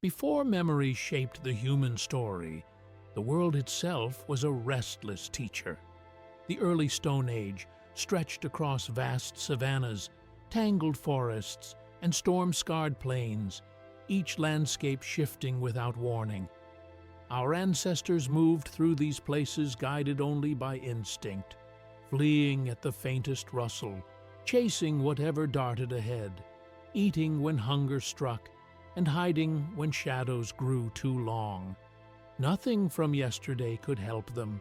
Before memory shaped the human story, the world itself was a restless teacher. The early Stone Age stretched across vast savannas, tangled forests, and storm-scarred plains, each landscape shifting without warning. Our ancestors moved through these places guided only by instinct, fleeing at the faintest rustle, chasing whatever darted ahead, eating when hunger struck, and hiding when shadows grew too long. Nothing from yesterday could help them.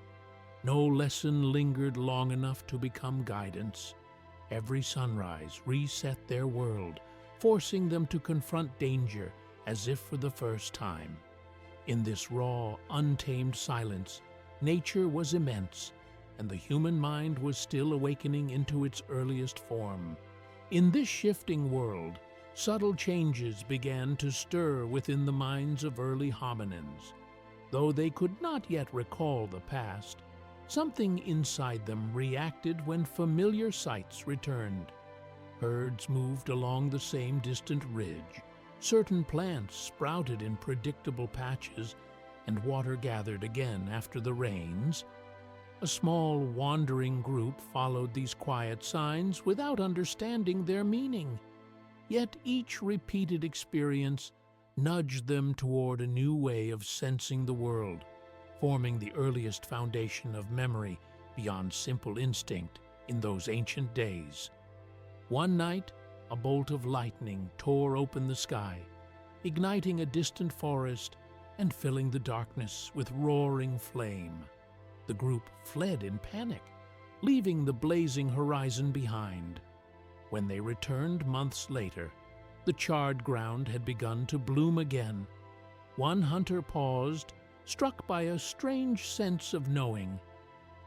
No lesson lingered long enough to become guidance. Every sunrise reset their world, forcing them to confront danger as if for the first time. In this raw, untamed silence, nature was immense, and the human mind was still awakening into its earliest form. In this shifting world, subtle changes began to stir within the minds of early hominins. Though they could not yet recall the past, something inside them reacted when familiar sights returned. Herds moved along the same distant ridge. Certain plants sprouted in predictable patches, and water gathered again after the rains. A small, wandering group followed these quiet signs without understanding their meaning. Yet each repeated experience nudged them toward a new way of sensing the world, forming the earliest foundation of memory beyond simple instinct in those ancient days. One night, a bolt of lightning tore open the sky, igniting a distant forest and filling the darkness with roaring flame. The group fled in panic, leaving the blazing horizon behind. When they returned months later, the charred ground had begun to bloom again. One hunter paused, struck by a strange sense of knowing.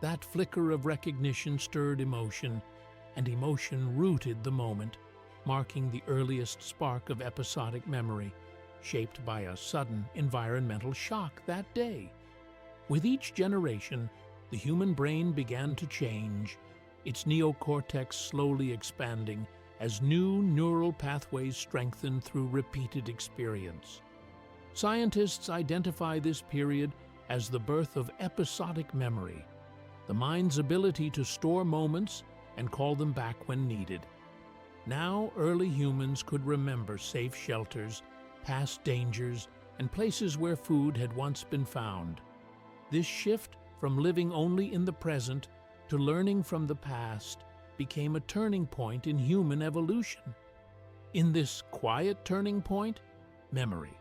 That flicker of recognition stirred emotion, and emotion rooted the moment, marking the earliest spark of episodic memory, shaped by a sudden environmental shock that day. With each generation, the human brain began to change, its neocortex slowly expanding as new neural pathways strengthened through repeated experience. Scientists identify this period as the birth of episodic memory, the mind's ability to store moments and call them back when needed. Now, early humans could remember safe shelters, past dangers, and places where food had once been found. This shift from living only in the present to learning from the past became a turning point in human evolution. In this quiet turning point, memory,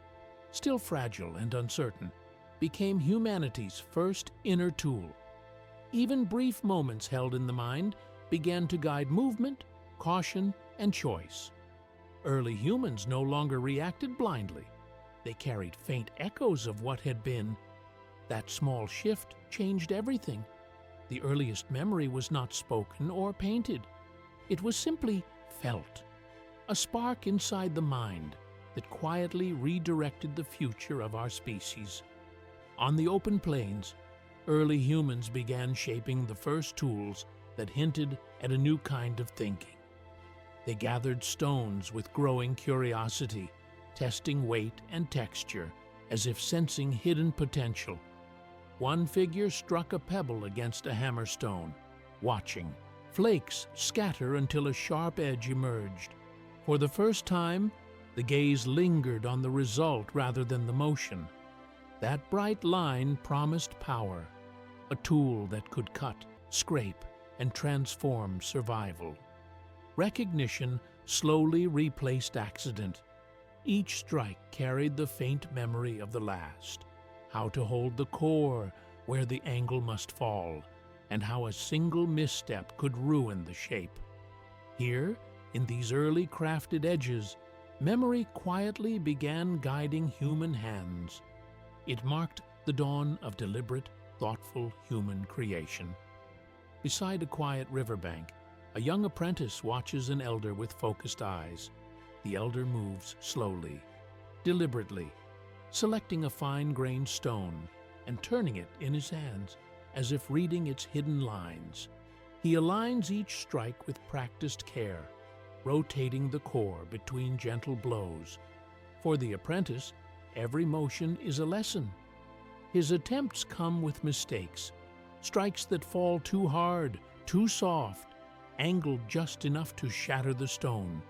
still fragile and uncertain, became humanity's first inner tool. Even brief moments held in the mind began to guide movement, caution, and choice. Early humans no longer reacted blindly. They carried faint echoes of what had been. That small shift changed everything. The earliest memory was not spoken or painted. It was simply felt, a spark inside the mind that quietly redirected the future of our species. On the open plains, early humans began shaping the first tools that hinted at a new kind of thinking. They gathered stones with growing curiosity, testing weight and texture as if sensing hidden potential. One figure struck a pebble against a hammerstone, watching. Flakes scatter until a sharp edge emerged. For the first time, the gaze lingered on the result rather than the motion. That bright line promised power, a tool that could cut, scrape, and transform survival. Recognition slowly replaced accident. Each strike carried the faint memory of the last, how to hold the core where the angle must fall, and how a single misstep could ruin the shape. Here, in these early crafted edges, memory quietly began guiding human hands. It marked the dawn of deliberate, thoughtful human creation. Beside a quiet riverbank, a young apprentice watches an elder with focused eyes. The elder moves slowly, deliberately, selecting a fine-grained stone and turning it in his hands as if reading its hidden lines. He aligns each strike with practiced care, rotating the core between gentle blows. For the apprentice, every motion is a lesson. His attempts come with mistakes, strikes that fall too hard, too soft, angled just enough to shatter the stone.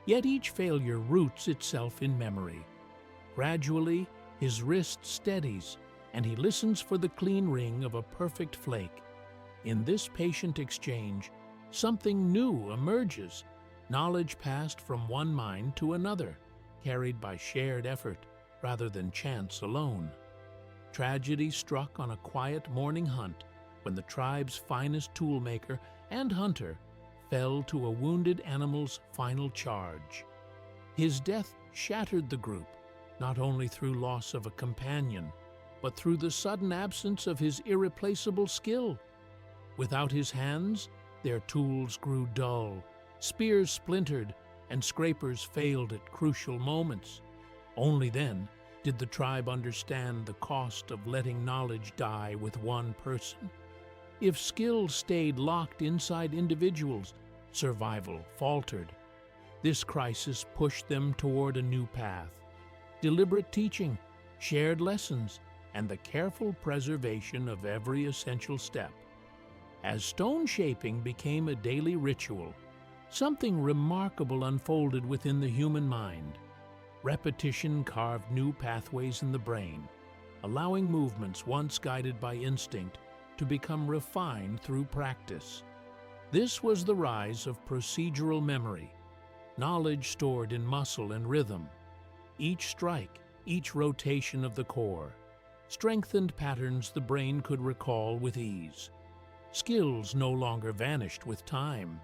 Yet each failure roots itself in memory. Gradually, his wrist steadies, and he listens for the clean ring of a perfect flake. In this patient exchange, something new emerges, knowledge passed from one mind to another, carried by shared effort rather than chance alone. Tragedy struck on a quiet morning hunt when the tribe's finest toolmaker and hunter fell to a wounded animal's final charge. His death shattered the group, not only through loss of a companion, but through the sudden absence of his irreplaceable skill. Without his hands, their tools grew dull, spears splintered, and scrapers failed at crucial moments. Only then did the tribe understand the cost of letting knowledge die with one person. If skill stayed locked inside individuals, survival faltered. This crisis pushed them toward a new path: deliberate teaching, shared lessons, and the careful preservation of every essential step. As stone shaping became a daily ritual, something remarkable unfolded within the human mind. Repetition carved new pathways in the brain, allowing movements once guided by instinct to become refined through practice. This was the rise of procedural memory, knowledge stored in muscle and rhythm. Each strike, each rotation of the core, strengthened patterns the brain could recall with ease. Skills no longer vanished with time.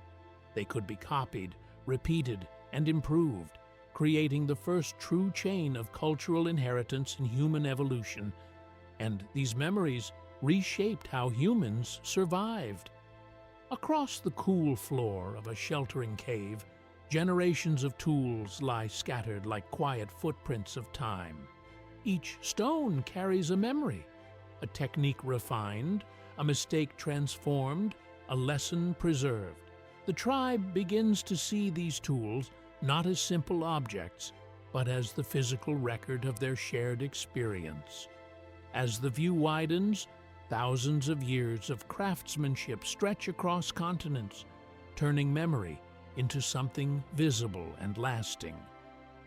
They could be copied, repeated, and improved, creating the first true chain of cultural inheritance in human evolution. And these memories reshaped how humans survived. Across the cool floor of a sheltering cave, generations of tools lie scattered like quiet footprints of time. Each stone carries a memory, a technique refined, a mistake transformed, a lesson preserved. The tribe begins to see these tools not as simple objects, but as the physical record of their shared experience. As the view widens, thousands of years of craftsmanship stretch across continents, turning memory into something visible and lasting.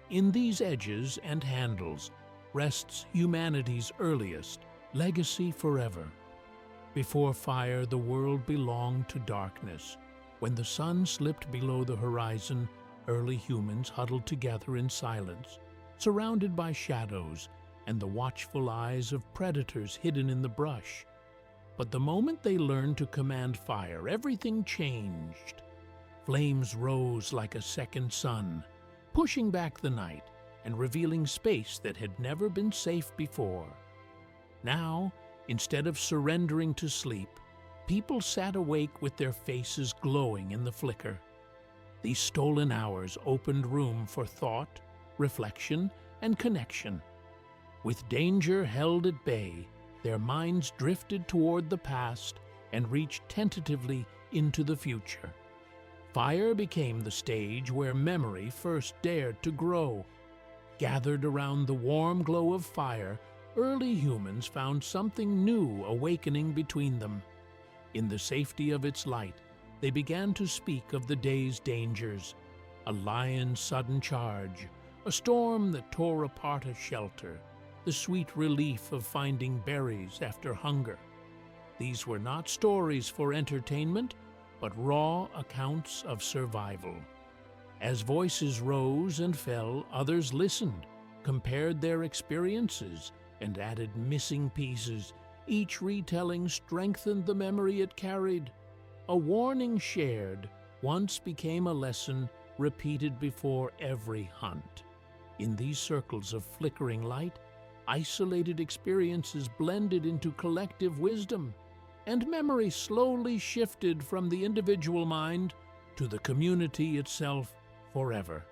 In these edges and handles rests humanity's earliest legacy forever. Before fire, the world belonged to darkness. When the sun slipped below the horizon, early humans huddled together in silence, surrounded by shadows and the watchful eyes of predators hidden in the brush. But the moment they learned to command fire, everything changed. Flames rose like a second sun, pushing back the night and revealing space that had never been safe before. Now, instead of surrendering to sleep, people sat awake with their faces glowing in the flicker. These stolen hours opened room for thought, reflection, and connection. With danger held at bay, their minds drifted toward the past and reached tentatively into the future. Fire became the stage where memory first dared to grow. Gathered around the warm glow of fire, early humans found something new awakening between them. In the safety of its light, they began to speak of the day's dangers: a lion's sudden charge, a storm that tore apart a shelter, the sweet relief of finding berries after hunger. These were not stories for entertainment, but raw accounts of survival. As voices rose and fell, others listened, compared their experiences, and added missing pieces. Each retelling strengthened the memory it carried. A warning shared once became a lesson repeated before every hunt. In these circles of flickering light, isolated experiences blended into collective wisdom, and memory slowly shifted from the individual mind to the community itself forever.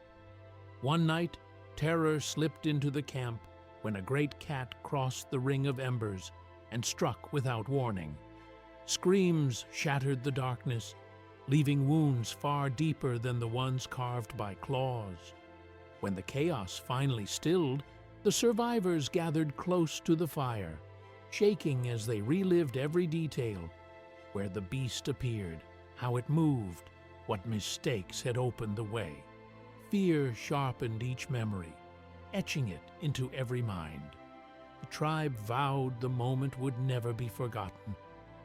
One night, terror slipped into the camp when a great cat crossed the ring of embers and struck without warning. Screams shattered the darkness, leaving wounds far deeper than the ones carved by claws. When the chaos finally stilled, The survivors gathered close to the fire, shaking as they relived every detail: where the beast appeared, how it moved, what mistakes had opened the way. Fear sharpened each memory, etching it into every mind. The tribe vowed the moment would never be forgotten,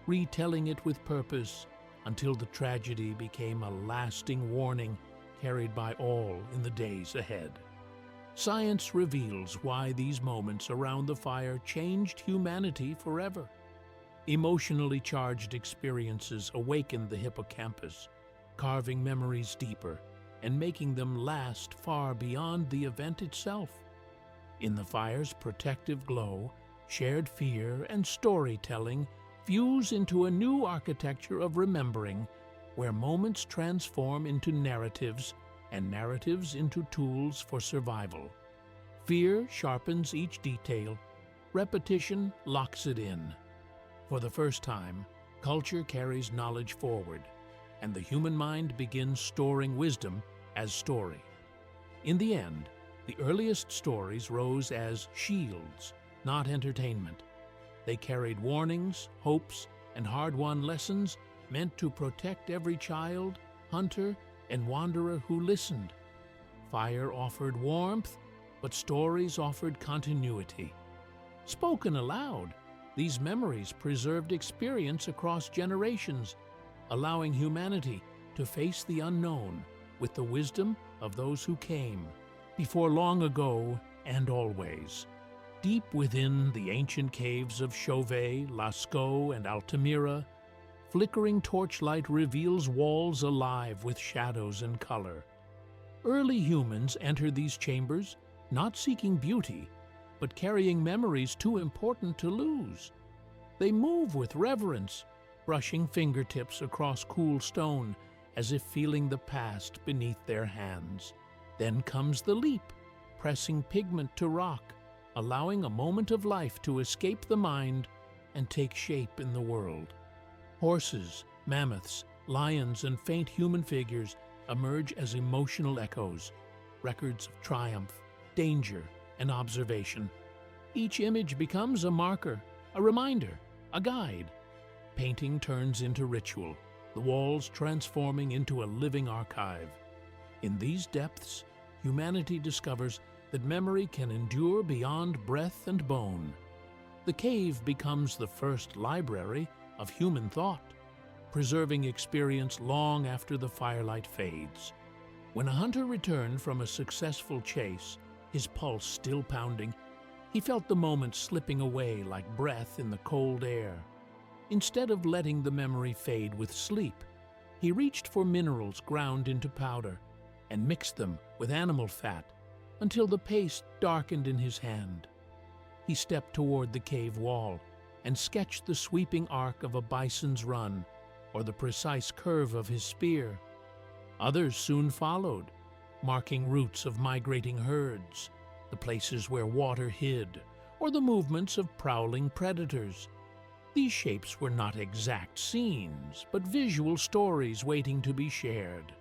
retelling it with purpose until the tragedy became a lasting warning carried by all in the days ahead. Science reveals why these moments around the fire changed humanity forever. Emotionally charged experiences awakened the hippocampus, carving memories deeper and making them last far beyond the event itself. In the fire's protective glow, shared fear and storytelling fuse into a new architecture of remembering, where moments transform into narratives and narratives into tools for survival. Fear sharpens each detail, repetition locks it in. For the first time, culture carries knowledge forward, and the human mind begins storing wisdom as story. In the end, the earliest stories rose as shields, not entertainment. They carried warnings, hopes, and hard-won lessons meant to protect every child, hunter, and wanderer who listened. Fire offered warmth, but stories offered continuity. Spoken aloud, these memories preserved experience across generations, allowing humanity to face the unknown with the wisdom of those who came before, long ago and always. Deep within the ancient caves of Chauvet, Lascaux, and Altamira, flickering torchlight reveals walls alive with shadows and color. Early humans entered these chambers not seeking beauty, but carrying memories too important to lose. They move with reverence, brushing fingertips across cool stone as if feeling the past beneath their hands. Then comes the leap, pressing pigment to rock, allowing a moment of life to escape the mind and take shape in the world. Horses, mammoths, lions, and faint human figures emerge as emotional echoes, records of triumph, danger, and observation. Each image becomes a marker, a reminder, a guide. Painting turns into ritual, the walls transforming into a living archive. In these depths, humanity discovers that memory can endure beyond breath and bone. The cave becomes the first library of human thought, preserving experience long after the firelight fades. When a hunter returned from a successful chase, his pulse still pounding, he felt the moments slipping away like breath in the cold air. Instead of letting the memory fade with sleep, he reached for minerals ground into powder and mixed them with animal fat until the paste darkened in his hand. He stepped toward the cave wall and sketched the sweeping arc of a bison's run or the precise curve of his spear. Others soon followed, marking routes of migrating herds, the places where water hid, or the movements of prowling predators. These shapes were not exact scenes, but visual stories waiting to be shared.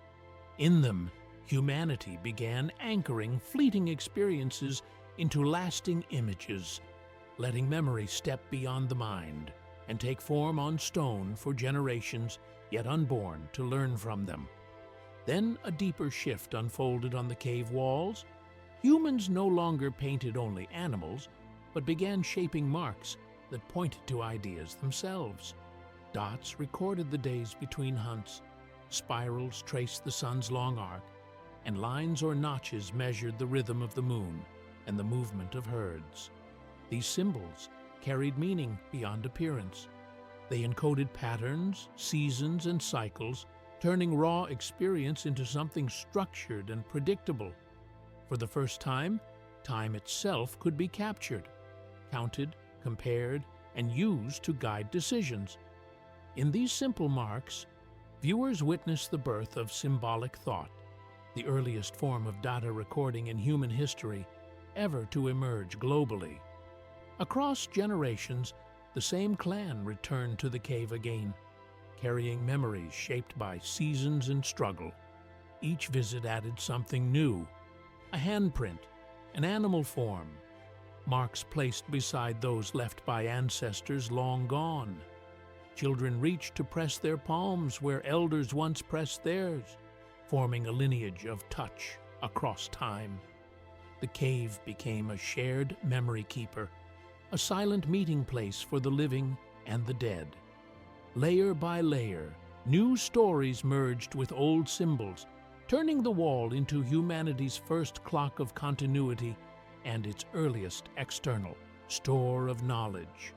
In them, humanity began anchoring fleeting experiences into lasting images, letting memory step beyond the mind and take form on stone for generations yet unborn to learn from them. Then a deeper shift unfolded on the cave walls. Humans no longer painted only animals, but began shaping marks that pointed to ideas themselves. Dots recorded the days between hunts, spirals traced the sun's long arc, and lines or notches measured the rhythm of the moon and the movement of herds. These symbols carried meaning beyond appearance. They encoded patterns, seasons, and cycles, turning raw experience into something structured and predictable. For the first time, time itself could be captured, counted, compared, and used to guide decisions. In these simple marks, viewers witness the birth of symbolic thought, the earliest form of data recording in human history ever to emerge globally. Across generations, the same clan returned to the cave again, carrying memories shaped by seasons and struggle. Each visit added something new: a handprint, an animal form, marks placed beside those left by ancestors long gone. Children reach to press their palms where elders once pressed theirs, forming a lineage of touch across time. The cave became a shared memory keeper, a silent meeting place for the living and the dead. Layer by layer, new stories merged with old symbols, turning the wall into humanity's first clock of continuity and its earliest external store of knowledge.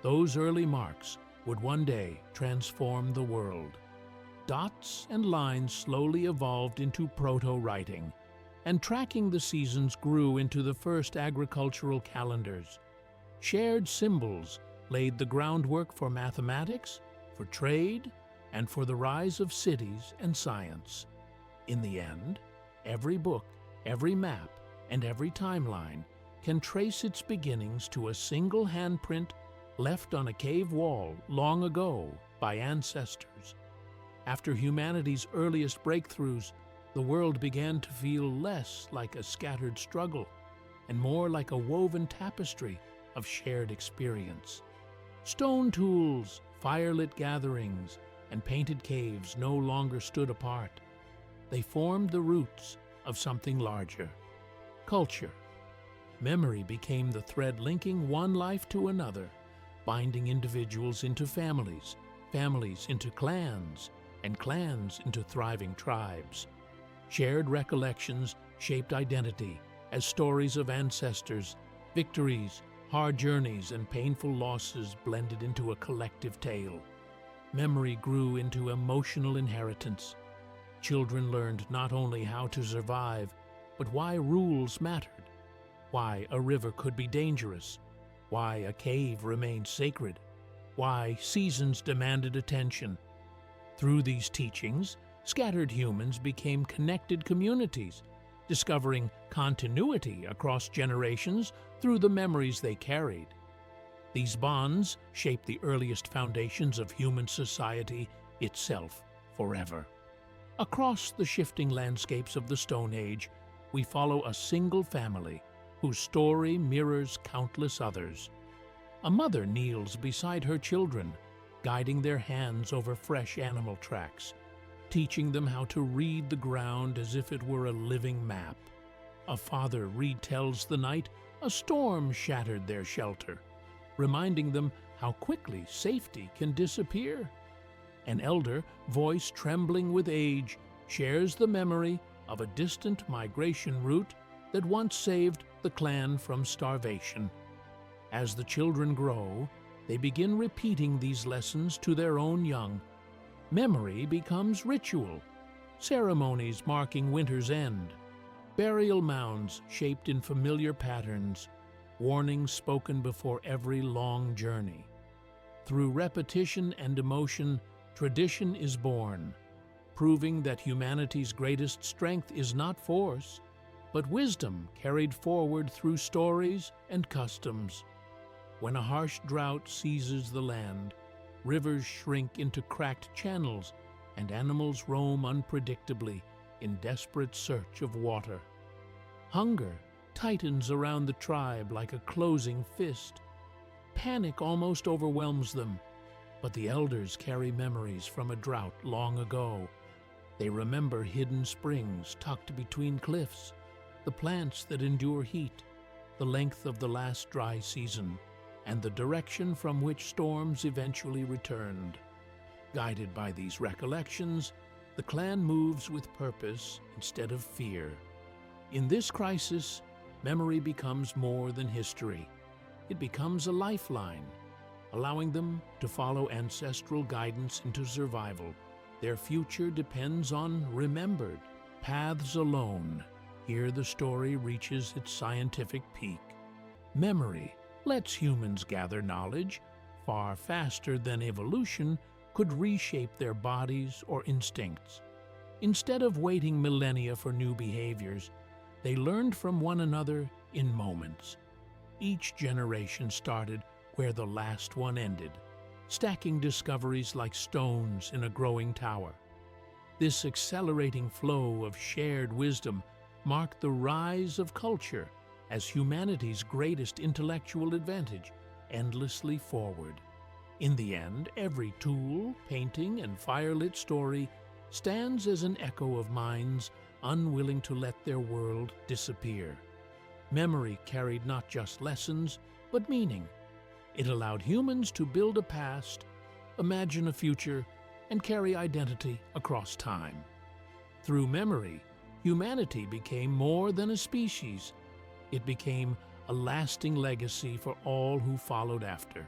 Those early marks would one day transform the world. Dots and lines slowly evolved into proto-writing, and tracking the seasons grew into the first agricultural calendars. Shared symbols laid the groundwork for mathematics, for trade, and for the rise of cities and science. In the end, every book, every map, and every timeline can trace its beginnings to a single handprint left on a cave wall long ago by ancestors. After humanity's earliest breakthroughs, the world began to feel less like a scattered struggle and more like a woven tapestry of shared experience. Stone tools, firelit gatherings, and painted caves no longer stood apart. They formed the roots of something larger: culture. Memory became the thread linking one life to another, binding individuals into families, families into clans, and clans into thriving tribes. Shared recollections shaped identity as stories of ancestors, victories, hard journeys, and painful losses blended into a collective tale. Memory grew into emotional inheritance. Children learned not only how to survive, but why rules mattered, why a river could be dangerous, why a cave remained sacred, why seasons demanded attention. Through these teachings, scattered humans became connected communities, discovering continuity across generations through the memories they carried. These bonds shaped the earliest foundations of human society itself forever. Across the shifting landscapes of the Stone Age, we follow a single family whose story mirrors countless others. A mother kneels beside her children, guiding their hands over fresh animal tracks, teaching them how to read the ground as if it were a living map. A father retells the night a storm shattered their shelter, reminding them how quickly safety can disappear. An elder, voice trembling with age, shares the memory of a distant migration route that once saved the clan from starvation. As the children grow, they begin repeating these lessons to their own young. Memory becomes ritual, ceremonies marking winter's end, burial mounds shaped in familiar patterns, warnings spoken before every long journey. Through repetition and emotion, tradition is born, proving that humanity's greatest strength is not force, but wisdom carried forward through stories and customs. When a harsh drought seizes the land, rivers shrink into cracked channels, and animals roam unpredictably in desperate search of water. Hunger tightens around the tribe like a closing fist. Panic almost overwhelms them, but the elders carry memories from a drought long ago. They remember hidden springs tucked between cliffs, the plants that endure heat, the length of the last dry season, and the direction from which storms eventually returned. Guided by these recollections, the clan moves with purpose instead of fear. In this crisis, memory becomes more than history. It becomes a lifeline, allowing them to follow ancestral guidance into survival. Their future depends on remembered paths alone. Here the story reaches its scientific peak. Memory lets humans gather knowledge far faster than evolution could reshape their bodies or instincts. Instead of waiting millennia for new behaviors, they learned from one another in moments. Each generation started where the last one ended, stacking discoveries like stones in a growing tower. This accelerating flow of shared wisdom marked the rise of culture as humanity's greatest intellectual advantage, endlessly forward. In the end, every tool, painting, and firelit story stands as an echo of minds unwilling to let their world disappear. Memory carried not just lessons, but meaning. It allowed humans to build a past, imagine a future, and carry identity across time. Through memory, humanity became more than a species. It became a lasting legacy for all who followed after.